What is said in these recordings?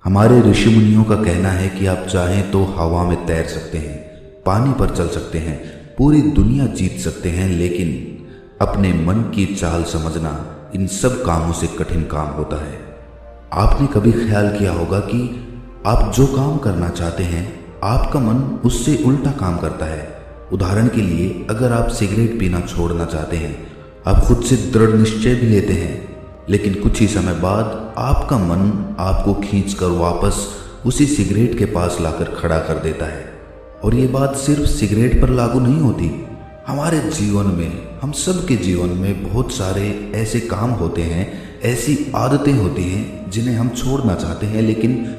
हमारे ऋषि मुनियों का कहना है कि आप चाहें तो हवा में तैर सकते हैं, पानी पर चल सकते हैं, पूरी दुनिया जीत सकते हैं, लेकिन अपने मन की चाल समझना इन सब कामों से कठिन काम होता है। आपने कभी ख्याल किया होगा कि आप जो काम करना चाहते हैं आपका मन उससे उल्टा काम करता है। उदाहरण के लिए, अगर आप सिगरेट पीना छोड़ना चाहते हैं, आप खुद से दृढ़ निश्चय भी लेते हैं, लेकिन कुछ ही समय बाद आपका मन आपको खींचकर वापस उसी सिगरेट के पास लाकर खड़ा कर देता है। और ये बात सिर्फ सिगरेट पर लागू नहीं होती। हमारे जीवन में, हम सब के जीवन में बहुत सारे ऐसे काम होते हैं, ऐसी आदतें होती हैं जिन्हें हम छोड़ना चाहते हैं, लेकिन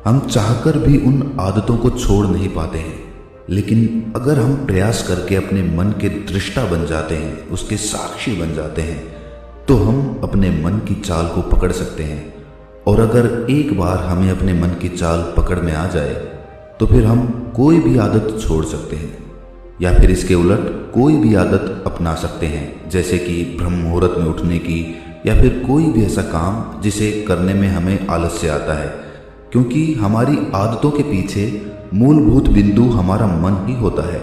हम चाहकर भी उन आदतों को छोड़ नहीं पाते हैं। लेकिन अगर हम प्रयास करके अपने मन के दृष्टा बन जाते हैं, उसके साक्षी बन जाते हैं, तो हम अपने मन की चाल को पकड़ सकते हैं। और अगर एक बार हमें अपने मन की चाल पकड़ में आ जाए तो फिर हम कोई भी आदत छोड़ सकते हैं, या फिर इसके उलट कोई भी आदत अपना सकते हैं, जैसे कि ब्रह्म मुहूर्त में उठने की, या फिर कोई भी ऐसा काम जिसे करने में हमें आलस्य आता है, क्योंकि हमारी आदतों के पीछे मूलभूत बिंदु हमारा मन ही होता है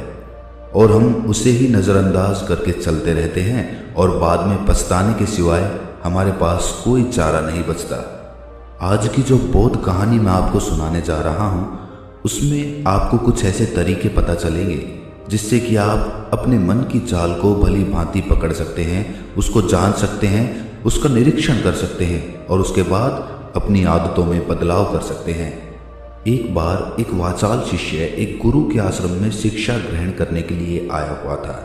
और हम उसे ही नज़रअंदाज करके चलते रहते हैं और बाद में पछताने के सिवाय हमारे पास कोई चारा नहीं बचता। आज की जो बौद्ध कहानी मैं आपको सुनाने जा रहा हूँ, उसमें आपको कुछ ऐसे तरीके पता चलेंगे जिससे कि आप अपने मन की चाल को भली भांति पकड़ सकते हैं, उसको जान सकते हैं, उसका निरीक्षण कर सकते हैं और उसके बाद अपनी आदतों में बदलाव कर सकते हैं। एक बार एक वाचाल शिष्य एक गुरु के आश्रम में शिक्षा ग्रहण करने के लिए आया हुआ था।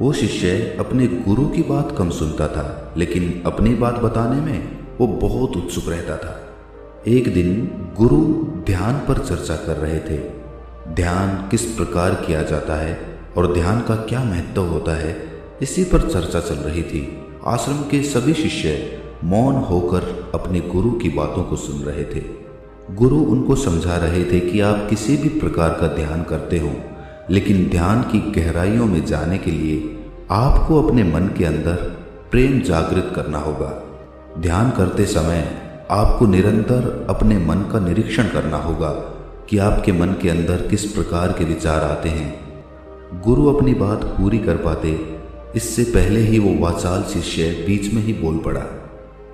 वो शिष्य अपने गुरु की बात कम सुनता था, लेकिन अपनी बात बताने में वो बहुत उत्सुक रहता था। एक दिन गुरु ध्यान पर चर्चा कर रहे थे। ध्यान किस प्रकार किया जाता है और ध्यान का क्या महत्व होता है, इसी पर चर्चा चल रही थी। आश्रम के सभी शिष्य मौन होकर अपने गुरु की बातों को सुन रहे थे। गुरु उनको समझा रहे थे कि आप किसी भी प्रकार का ध्यान करते हो, लेकिन ध्यान की गहराइयों में जाने के लिए आपको अपने मन के अंदर प्रेम जागृत करना होगा। ध्यान करते समय आपको निरंतर अपने मन का निरीक्षण करना होगा कि आपके मन के अंदर किस प्रकार के विचार आते हैं। गुरु अपनी बात पूरी कर पाते इससे पहले ही वो वाचाल शिष्य बीच में ही बोल पड़ा।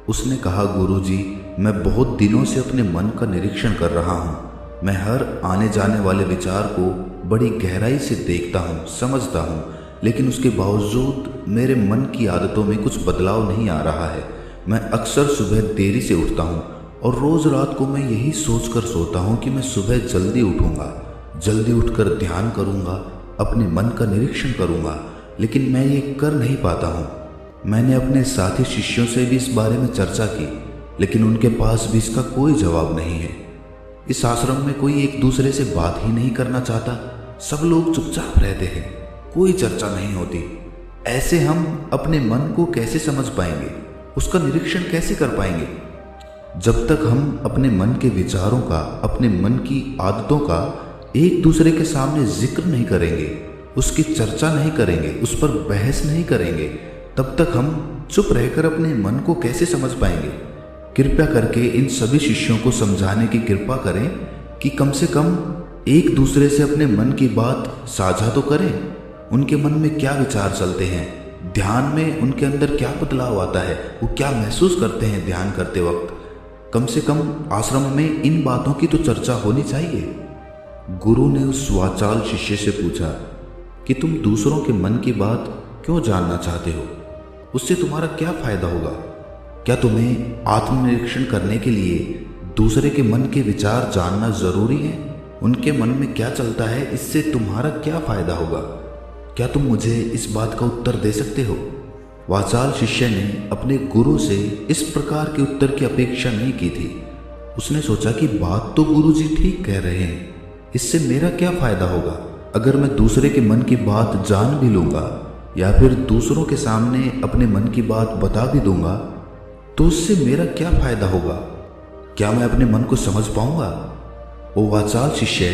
उसने कहा, गुरुजी, मैं बहुत दिनों से अपने मन का निरीक्षण कर रहा हूँ। मैं हर आने जाने वाले विचार को बड़ी गहराई से देखता हूँ, समझता हूँ, लेकिन उसके बावजूद मेरे मन की आदतों में कुछ बदलाव नहीं आ रहा है। मैं अक्सर सुबह देरी से उठता हूँ और रोज़ रात को मैं यही सोचकर सोता हूँ कि मैं सुबह जल्दी उठूँगा, जल्दी उठकर ध्यान करूँगा, अपने मन का निरीक्षण करूँगा, लेकिन मैं ये कर नहीं पाता हूँ। मैंने अपने साथी शिष्यों से भी इस बारे में चर्चा की, लेकिन उनके पास भी इसका कोई जवाब नहीं है। इस आश्रम में कोई एक दूसरे से बात ही नहीं करना चाहता, सब लोग चुपचाप रहते हैं, कोई चर्चा नहीं होती। ऐसे हम अपने मन को कैसे समझ पाएंगे, उसका निरीक्षण कैसे कर पाएंगे? जब तक हम अपने मन के विचारों का, अपने मन की आदतों का एक दूसरे के सामने जिक्र नहीं करेंगे, उसकी चर्चा नहीं करेंगे, उस पर बहस नहीं करेंगे, तब तक हम चुप रहकर अपने मन को कैसे समझ पाएंगे? कृपया करके इन सभी शिष्यों को समझाने की कृपा करें कि कम से कम एक दूसरे से अपने मन की बात साझा तो करें। उनके मन में क्या विचार चलते हैं, ध्यान में उनके अंदर क्या बदलाव आता है, वो क्या महसूस करते हैं ध्यान करते वक्त। कम से कम आश्रम में इन बातों की तो चर्चा होनी चाहिए। गुरु ने उस वाचाल शिष्य से पूछा कि तुम दूसरों के मन की बात क्यों जानना चाहते हो? उससे तुम्हारा क्या फायदा होगा? क्या तुम्हें आत्मनिरीक्षण करने के लिए दूसरे के मन के विचार जानना जरूरी है? उनके मन में क्या चलता है, इससे तुम्हारा क्या फायदा होगा? क्या तुम मुझे इस बात का उत्तर दे सकते हो? वाचाल शिष्य ने अपने गुरु से इस प्रकार के उत्तर की अपेक्षा नहीं की थी। उसने सोचा कि बात तो गुरुजी ठीक कह रहे हैं, इससे मेरा क्या फायदा होगा? अगर मैं दूसरे के मन की बात जान भी लूंगा या फिर दूसरों के सामने अपने मन की बात बता भी दूंगा, तो उससे मेरा क्या फायदा होगा? क्या मैं अपने मन को समझ पाऊंगा? वो वाचाल शिष्य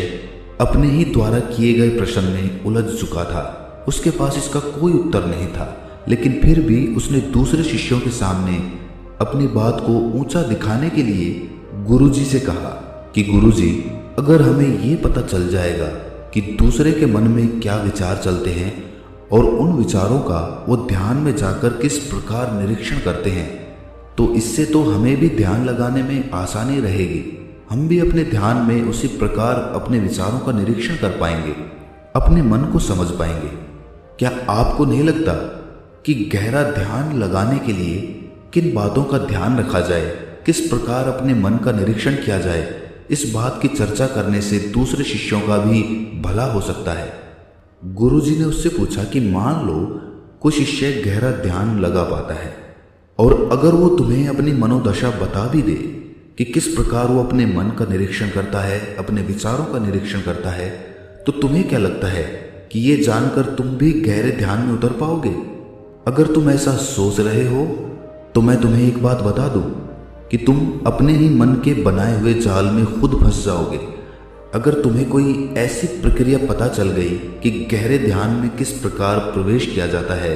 अपने ही द्वारा किए गए प्रश्न में उलझ चुका था। उसके पास इसका कोई उत्तर नहीं था, लेकिन फिर भी उसने दूसरे शिष्यों के सामने अपनी बात को ऊंचा दिखाने के लिए गुरुजी से कहा कि गुरुजी, अगर हमें ये पता चल जाएगा कि दूसरे के मन में क्या विचार चलते हैं और उन विचारों का वो ध्यान में जाकर किस प्रकार निरीक्षण करते हैं, तो इससे तो हमें भी ध्यान लगाने में आसानी रहेगी। हम भी अपने ध्यान में उसी प्रकार अपने विचारों का निरीक्षण कर पाएंगे, अपने मन को समझ पाएंगे। क्या आपको नहीं लगता कि गहरा ध्यान लगाने के लिए किन बातों का ध्यान रखा जाए, किस प्रकार अपने मन का निरीक्षण किया जाए, इस बात की चर्चा करने से दूसरे शिष्यों का भी भला हो सकता है। गुरुजी ने उससे पूछा कि मान लो कोई शिष्य गहरा ध्यान लगा पाता है और अगर वो तुम्हें अपनी मनोदशा बता भी दे कि किस प्रकार वो अपने मन का निरीक्षण करता है, अपने विचारों का निरीक्षण करता है, तो तुम्हें क्या लगता है कि ये जानकर तुम भी गहरे ध्यान में उतर पाओगे? अगर तुम ऐसा सोच रहे हो तो मैं तुम्हें एक बात बता दूं कि तुम अपने ही मन के बनाए हुए जाल में खुद फंस जाओगे। अगर तुम्हें कोई ऐसी प्रक्रिया पता चल गई कि गहरे ध्यान में किस प्रकार प्रवेश किया जाता है,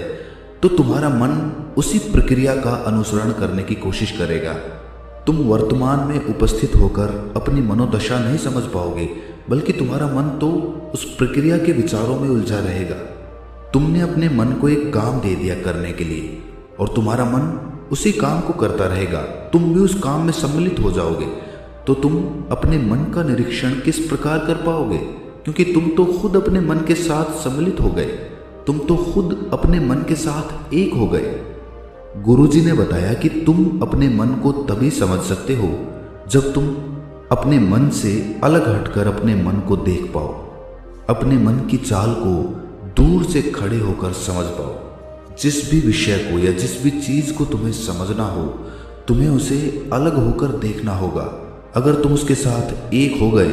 तो तुम्हारा मन उसी प्रक्रिया का अनुसरण करने की कोशिश करेगा। तुम वर्तमान में उपस्थित होकर अपनी मनोदशा नहीं समझ पाओगे, बल्कि तुम्हारा मन तो उस प्रक्रिया के विचारों में उलझा रहेगा। तुमने अपने मन को एक काम दे दिया करने के लिए और तुम्हारा मन उसी काम को करता रहेगा। तुम भी उस काम में सम्मिलित हो जाओगे, तो तुम अपने मन का निरीक्षण किस प्रकार कर पाओगे? क्योंकि तुम तो खुद अपने मन के साथ सम्मिलित हो गए, तुम तो खुद अपने मन के साथ एक हो गए। गुरुजी ने बताया कि तुम अपने मन को तभी समझ सकते हो जब तुम अपने मन से अलग हटकर अपने मन को देख पाओ, अपने मन की चाल को दूर से खड़े होकर समझ पाओ। जिस भी विषय को या जिस भी चीज को तुम्हें समझना हो, तुम्हें उसे अलग होकर देखना होगा। अगर तुम उसके साथ एक हो गए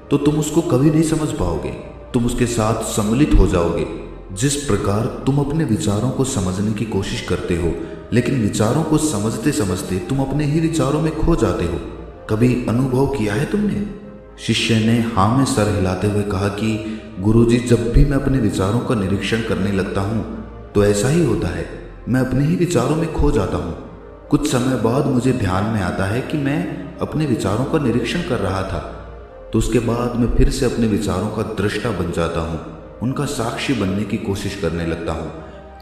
तो तुम उसको कभी नहीं समझ पाओगे, तुम उसके साथ सम्मिलित हो जाओगे। जिस प्रकार तुम अपने विचारों को समझने की कोशिश करते हो, लेकिन विचारों को समझते समझते तुम अपने ही विचारों में खो जाते हो, कभी अनुभव किया है तुमने? शिष्य ने हाँ में सर हिलाते हुए कहा कि गुरुजी, जब भी मैं अपने विचारों का निरीक्षण करने लगता हूँ तो ऐसा ही होता है, मैं अपने ही विचारों में खो जाता हूँ। कुछ समय बाद मुझे ध्यान में आता है कि मैं अपने विचारों का निरीक्षण कर रहा था, तो उसके बाद मैं फिर से अपने विचारों का दृष्टा बन जाता हूँ, उनका साक्षी बनने की कोशिश करने लगता हूँ।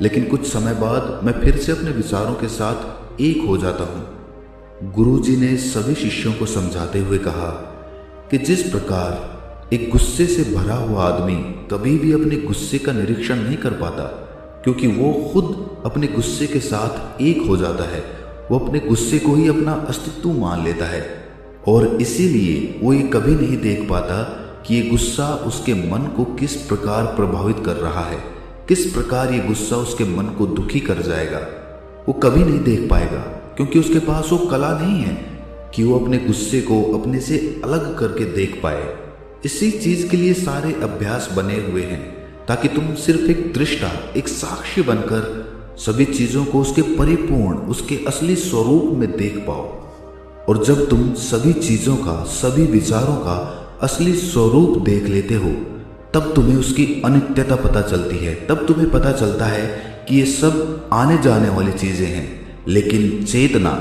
लेकिन कुछ समय बाद मैं फिर से अपने विचारों के साथ एक हो जाता हूँ। गुरुजी ने सभी शिष्यों को समझाते हुए कहा कि जिस प्रकार एक गुस्से से भरा हुआ आदमी कभी भी अपने गुस्से का निरीक्षण नहीं कर पाता, क्योंकि वो खुद अपने गुस्से के साथ एक हो जाता है, वो अपने गुस्से को ही अपना अस्तित्व मान लेता है और इसीलिए वो ये कभी नहीं देख पाता कि ये गुस्सा उसके मन को किस प्रकार प्रभावित कर रहा है, किस प्रकार ये गुस्सा उसके मन को दुखी कर जाएगा। वो कभी नहीं देख पाएगा, क्योंकि उसके पास वो कला नहीं है कि वो अपने गुस्से को अपने से अलग करके देख पाए। इसी चीज के लिए सारे अभ्यास बने हुए हैं, ताकि तुम सिर्फ एक दृष्टा, एक साक्षी बनकर सभी चीजों को उसके परिपूर्ण, उसके असली स्वरूप में देख पाओ। और जब तुम सभी चीजों का, सभी विचारों का असली स्वरूप देख लेते हो, तब तुम्हें उसकी अनित्यता पता चलती है। तब तुम्हें पता चलता है कि ये सब आने जाने वाली चीजें हैं, लेकिन चेतना,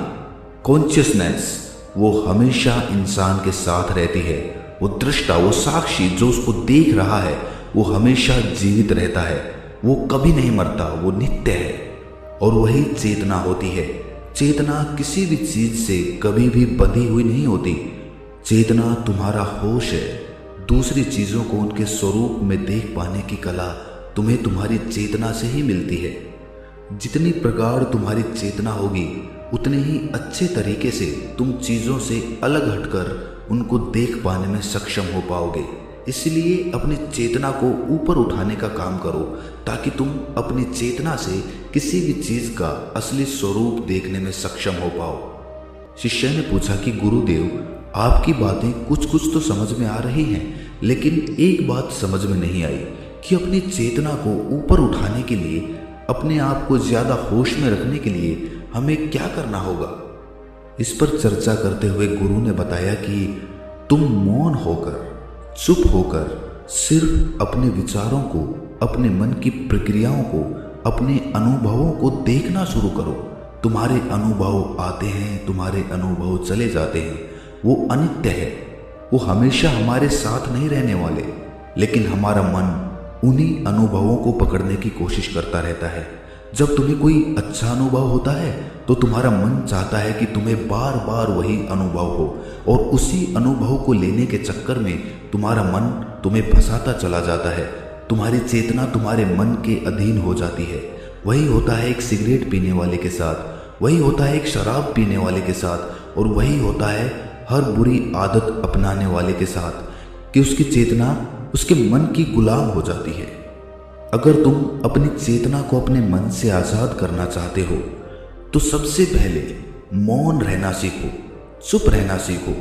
कॉन्शियसनेस, वो हमेशा इंसान के साथ रहती है। वो दृष्टा, वो साक्षी जो उसको देख रहा है, वो हमेशा जीवित रहता है, वो कभी नहीं मरता, वो नित्य है। और वही चेतना होती है। चेतना किसी भी चीज से कभी भी बंधी हुई नहीं होती। चेतना तुम्हारा होश है। दूसरी चीजों को उनके स्वरूप में देख पाने की कला तुम्हें तुम्हारी चेतना से ही मिलती है। जितनी प्रगाढ़ तुम्हारी चेतना होगी, उतने ही अच्छे तरीके से तुम चीजों से अलग हटकर उनको देख पाने में सक्षम हो पाओगे। इसलिए अपनी चेतना को ऊपर उठाने का काम करो, ताकि तुम अपनी चेतना से किसी भी चीज का असली स्वरूप देखने में सक्षम हो पाओ। शिष्य ने पूछा कि गुरुदेव, आपकी बातें कुछ कुछ तो समझ में आ रही हैं, लेकिन एक बात समझ में नहीं आई कि अपनी चेतना को ऊपर उठाने के लिए, अपने आप को ज्यादा होश में रखने के लिए हमें क्या करना होगा। इस पर चर्चा करते हुए गुरु ने बताया कि तुम मौन होकर, चुप होकर सिर्फ अपने विचारों को, अपने मन की प्रक्रियाओं को, अपने अनुभवों को देखना शुरू करो। तुम्हारे अनुभव आते हैं, तुम्हारे अनुभव चले जाते हैं, वो अनित्य है। वो हमेशा हमारे साथ नहीं रहने वाले, लेकिन हमारा मन उन्हीं अनुभवों को पकड़ने की कोशिश करता रहता है। जब तुम्हें कोई अच्छा अनुभव होता है तो तुम्हारा मन चाहता है कि तुम्हें बार बार वही अनुभव हो, और उसी अनुभव को लेने के चक्कर में तुम्हारा मन तुम्हें फंसाता चला जाता है। तुम्हारी चेतना तुम्हारे मन के अधीन हो जाती है। वही होता है एक सिगरेट पीने वाले के साथ, वही होता है एक शराब पीने वाले के साथ, और वही होता है हर बुरी आदत अपनाने वाले के साथ, कि उसकी चेतना उसके मन की गुलाम हो जाती है। अगर तुम अपनी चेतना को अपने मन से आज़ाद करना चाहते हो तो सबसे पहले मौन रहना सीखो, चुप रहना सीखो।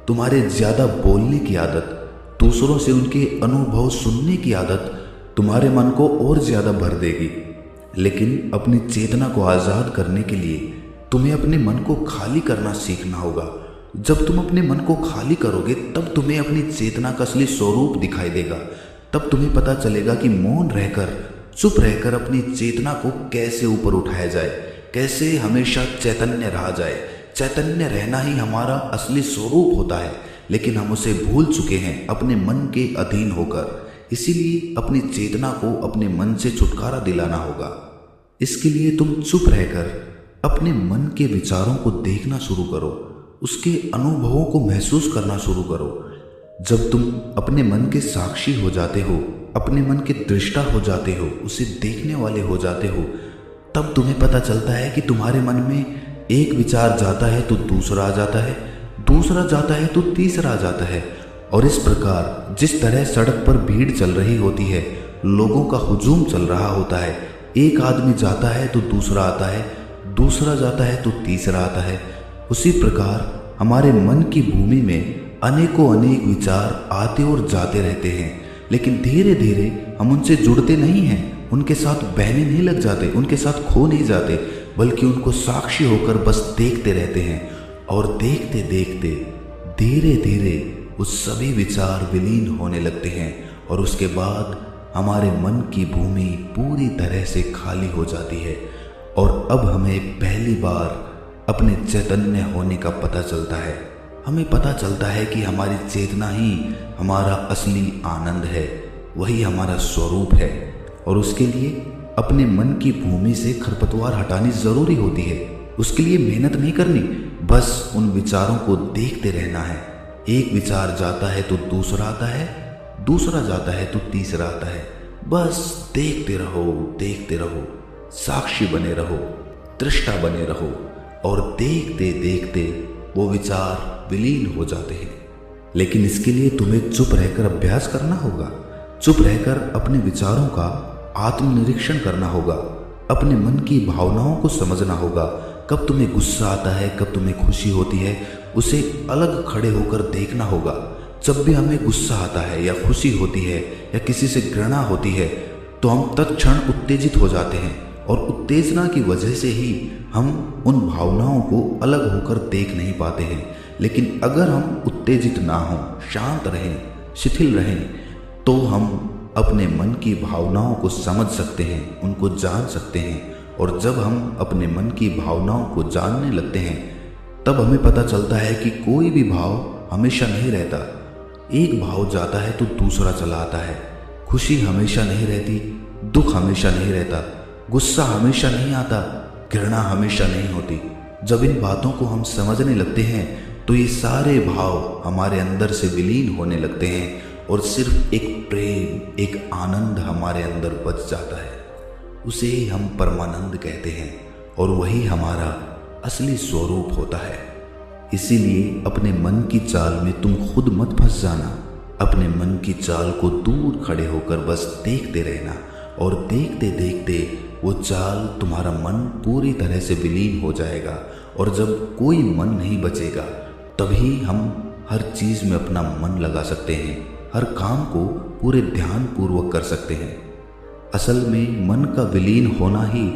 तुम्हारे ज़्यादा बोलने की आदत, दूसरों से उनके अनुभव सुनने की आदत तुम्हारे मन को और ज़्यादा भर देगी। लेकिन अपनी चेतना को आज़ाद करने के लिए तुम्हें अपने मन को खाली करना सीखना होगा। जब तुम अपने मन को खाली करोगे तब तुम्हें अपनी चेतना का असली स्वरूप दिखाई देगा। तब तुम्हें पता चलेगा कि मौन रहकर, चुप रहकर अपनी चेतना को कैसे ऊपर उठाया जाए, कैसे हमेशा चैतन्य रहा जाए। चैतन्य रहना ही हमारा असली स्वरूप होता है, लेकिन हम उसे भूल चुके हैं अपने मन के अधीन होकर। इसीलिए अपनी चेतना को अपने मन से छुटकारा दिलाना होगा। इसके लिए तुम चुप रहकर अपने मन के विचारों को देखना शुरू करो, उसके अनुभवों को महसूस करना शुरू करो। जब तुम अपने मन के साक्षी हो जाते हो, अपने मन के दृष्टा हो जाते हो, उसे देखने वाले हो जाते हो, तब तुम्हें पता चलता है कि तुम्हारे मन में एक विचार जाता है तो दूसरा आ जाता है, दूसरा जाता है तो तीसरा आ जाता है। और इस प्रकार जिस तरह सड़क पर भीड़ चल रही होती है, लोगों का हुजूम चल रहा होता है, एक आदमी जाता है तो दूसरा आता है, दूसरा जाता है तो तीसरा आता है, उसी प्रकार हमारे मन की भूमि में अनेकों अनेक विचार आते और जाते रहते हैं। लेकिन धीरे धीरे हम उनसे जुड़ते नहीं हैं, उनके साथ बहने नहीं लग जाते, उनके साथ खो नहीं जाते, बल्कि उनको साक्षी होकर बस देखते रहते हैं। और देखते देखते धीरे धीरे वो सभी विचार विलीन होने लगते हैं, और उसके बाद हमारे मन की भूमि पूरी तरह से खाली हो जाती है। और अब हमें पहली बार अपने चैतन्य होने का पता चलता है। हमें पता चलता है कि हमारी चेतना ही हमारा असली आनंद है, वही हमारा स्वरूप है। और उसके लिए अपने मन की भूमि से खरपतवार हटानी ज़रूरी होती है। उसके लिए मेहनत नहीं करनी, बस उन विचारों को देखते रहना है। एक विचार जाता है तो दूसरा आता है, दूसरा जाता है तो तीसरा आता है। बस देखते रहो, देखते रहो, साक्षी बने रहो, दृष्टा बने रहो, और देखते देखते वो विचार विलीन हो जाते हैं। लेकिन इसके लिए तुम्हें चुप रहकर अभ्यास करना होगा। चुप रहकर अपने विचारों का आत्मनिरीक्षण करना होगा, अपने मन की भावनाओं को समझना होगा। कब तुम्हें गुस्सा आता है, कब तुम्हें खुशी होती है, उसे अलग खड़े होकर देखना होगा। जब भी हमें गुस्सा आता है या खुशी होती है या किसी से घृणा होती है तो हम तत्क्षण उत्तेजित हो जाते हैं, और उत्तेजना की वजह से ही हम उन भावनाओं को अलग होकर देख नहीं पाते हैं। लेकिन अगर हम उत्तेजित ना हों, शांत रहें, शिथिल रहें, तो हम अपने मन की भावनाओं को समझ सकते हैं, उनको जान सकते हैं। और जब हम अपने मन की भावनाओं को जानने लगते हैं तब हमें पता चलता है कि कोई भी भाव हमेशा नहीं रहता। एक भाव जाता है तो दूसरा चला आता है। खुशी हमेशा नहीं रहती, दुख हमेशा नहीं रहता, गुस्सा हमेशा नहीं आता, घृणा हमेशा नहीं होती। जब इन बातों को हम समझने लगते हैं तो ये सारे भाव हमारे अंदर से विलीन होने लगते हैं, और सिर्फ एक प्रेम, एक आनंद हमारे अंदर बच जाता है। उसे ही हम परमानंद कहते हैं, और वही हमारा असली स्वरूप होता है। इसीलिए अपने मन की चाल में तुम खुद मत फंस जाना। अपने मन की चाल को दूर खड़े होकर बस देखते रहना, और देखते देखते वो चाल, तुम्हारा मन पूरी तरह से विलीन हो जाएगा। और जब कोई मन नहीं बचेगा तभी हम हर चीज़ में अपना मन लगा सकते हैं, हर काम को पूरे ध्यान पूर्वक कर सकते हैं। असल में मन का विलीन होना ही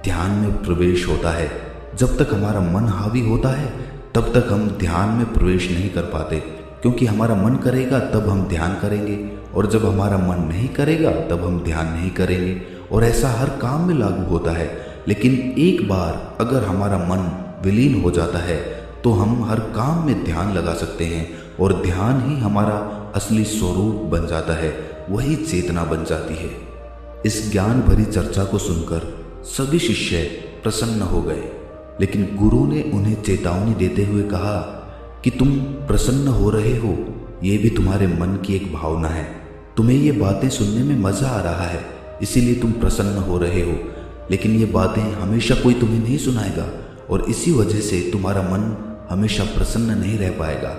ध्यान में प्रवेश होता है। जब तक हमारा मन हावी होता है तब तक हम ध्यान में प्रवेश नहीं कर पाते, क्योंकि हमारा मन करेगा तब हम ध्यान करेंगे, और जब हमारा मन नहीं करेगा तब हम ध्यान नहीं करेंगे। और ऐसा हर काम में लागू होता है। लेकिन एक बार अगर हमारा मन विलीन हो जाता है तो हम हर काम में ध्यान लगा सकते हैं, और ध्यान ही हमारा असली स्वरूप बन जाता है, वही चेतना बन जाती है। इस ज्ञान भरी चर्चा को सुनकर सभी शिष्य प्रसन्न हो गए, लेकिन गुरु ने उन्हें चेतावनी देते हुए कहा कि तुम प्रसन्न हो रहे हो, ये भी तुम्हारे मन की एक भावना है। तुम्हें ये बातें सुनने में मजा आ रहा है, इसीलिए तुम प्रसन्न हो रहे हो, लेकिन ये बातें हमेशा कोई तुम्हें नहीं सुनाएगा और इसी वजह से तुम्हारा मन हमेशा प्रसन्न नहीं रह पाएगा।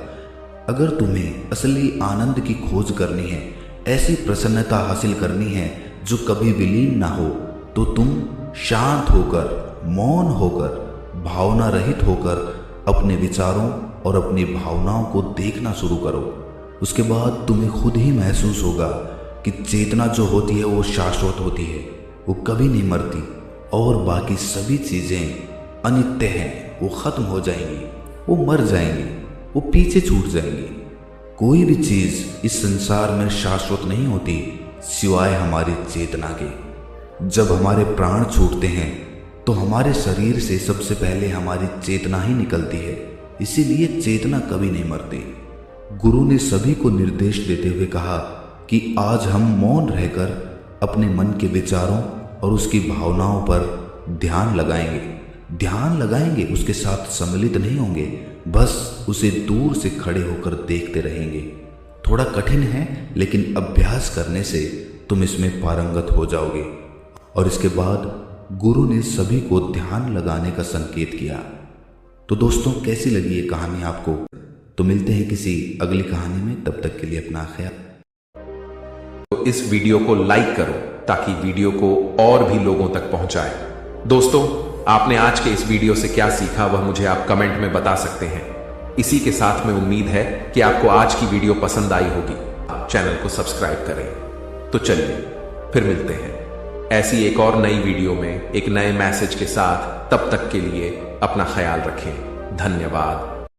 अगर तुम्हें असली आनंद की खोज करनी है, ऐसी प्रसन्नता हासिल करनी है जो कभी विलीन ना हो, तो तुम शांत होकर, मौन होकर, भावना रहित होकर अपने विचारों और अपनी भावनाओं को देखना शुरू करो। उसके बाद तुम्हें खुद ही महसूस होगा कि चेतना जो होती है वो शाश्वत होती है, वो कभी नहीं मरती और बाकी सभी चीज़ें अनित्य हैं, वो खत्म हो जाएंगी, वो मर जाएंगी, वो पीछे छूट जाएंगी। कोई भी चीज़ इस संसार में शाश्वत नहीं होती सिवाय हमारी चेतना के। जब हमारे प्राण छूटते हैं तो हमारे शरीर से सबसे पहले हमारी चेतना ही निकलती है, इसीलिए चेतना कभी नहीं मरती। गुरु ने सभी को निर्देश देते हुए कहा कि आज हम मौन रहकर अपने मन के विचारों और उसकी भावनाओं पर ध्यान लगाएंगे, उसके साथ सम्मिलित नहीं होंगे, बस उसे दूर से खड़े होकर देखते रहेंगे। थोड़ा कठिन है, लेकिन अभ्यास करने से तुम इसमें पारंगत हो जाओगे। और इसके बाद गुरु ने सभी को ध्यान लगाने का संकेत किया। तो दोस्तों, कैसी लगी ये कहानी आपको? तो मिलते हैं किसी अगली कहानी में, तब तक के लिए अपना ख्याल। तो इस वीडियो को लाइक करो ताकि वीडियो को और भी लोगों तक पहुंचाए। दोस्तों, आपने आज के इस वीडियो से क्या सीखा वह मुझे आप कमेंट में बता सकते हैं। इसी के साथ में उम्मीद है कि आपको आज की वीडियो पसंद आई होगी। चैनल को सब्सक्राइब करें। तो चलिए फिर मिलते हैं ऐसी एक और नई वीडियो में एक नए मैसेज के साथ। तब तक के लिए अपना ख्याल रखें। धन्यवाद।